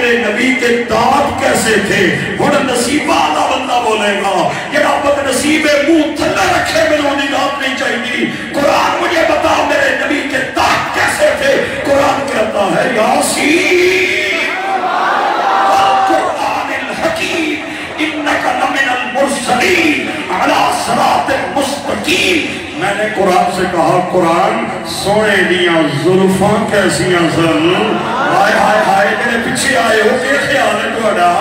میرے نبی کے دانت کیسے تھے. ہن نصیبہ والا بندہ بولے گا جڑا بد نصیب منہ تھلے رکھے میرے دی دانت نہیں چاہیے. قرآن مجھے بتا میرے نبی کے دانت کیسے تھے. قرآن کہتا ہے یاسین والقرآن الحکیم انک لمن المرسلین علی صراط مستقیم. میں نے قرآن سے کہا قرآن سونے دیاں زلفاں کیسیاں سن. ہائے ہائے ہائے میرے پیچھے آئے ہو کہ خیال ہے تھوڑا.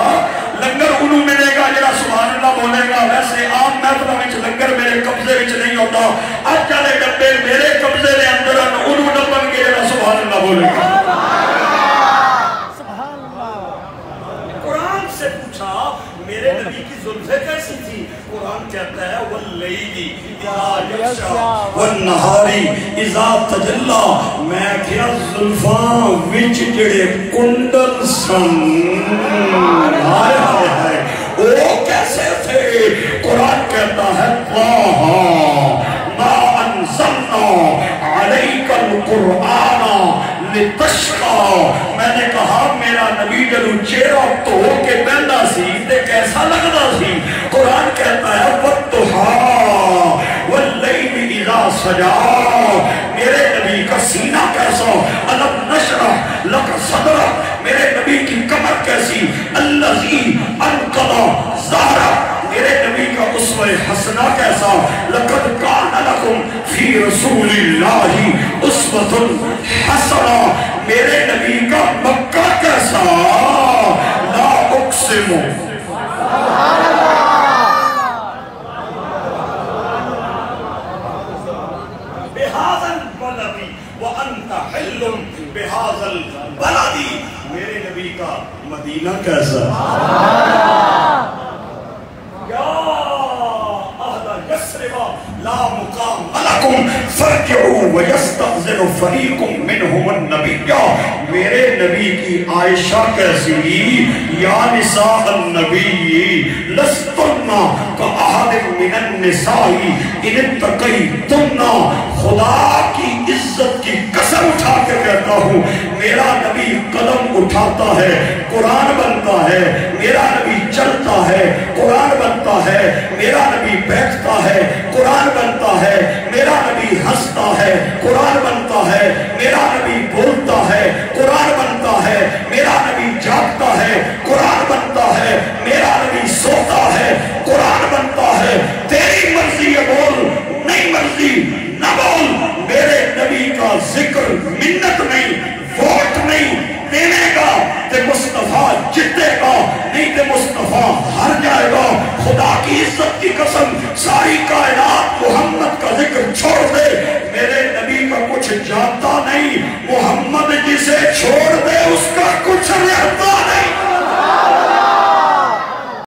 لنگر انہوں ملے گا جڑا سبحان اللہ بولے گا. ویسے عام محفلوں وچ لنگر میرے قبضے وچ نہیں ہوتا. اج والے ڈبے میرے قبضے دے اندر انہوں ڈبن کے جڑا سبحان اللہ بولے گا. قرآن سے پوچھا میرے نبی کی زلفیں کیسی تھی. قرآن کہتا ہے واللیلی اذا یغشا والنہاری اذا تجلی. میں کیا زلفاں وچ جڑے کنڈل سن. ہائے ہائے ہائے وہ کیسے تھے. قرآن کہتا ہے ما انزلنا علیک القرآن لتشقى. میں نے کہا میرا نبی جدو چہرہ تو کے بہندا سی تے کیسا لگدا سی. قرآن کہتا ہے والضحى واللیل اذا سجى. میرے نبی کا سینہ کیسا. الم نشرح لک صدرک. میرے نبی کی کمر کیسی. الذی انقض ظہرک. میرے نبی کا اسوہ حسنہ کیسا. لقد کان لکم فی رسول اللہ اسوۃ حسنہ. میرے نبی کا مکہ کیسا. لا اقسم بہذا البلد وانت حل بہذا البلد. میرے نبی کا مدینہ کیسا. یا اہل یثرب لا مقام لکم فارجعوا ویستأذن فریق منہم النبی. میرے نبی کی عائشہ کیسی. یا نساء النبی لستن کاحد من النساء ان اتقیتن. خدا کی عزت کی قسم اٹھا کے کہتا ہوں میرا نبی قدم اٹھاتا ہے قرآن بنتا ہے. میرا نبی چلتا ہے قرآن بنتا ہے. میرا نبی بیٹھتا ہے قرآن بنتا ہے. میرا نبی ہنستا ہے قرآن بنتا ہے. میرا نبی بولتا ہے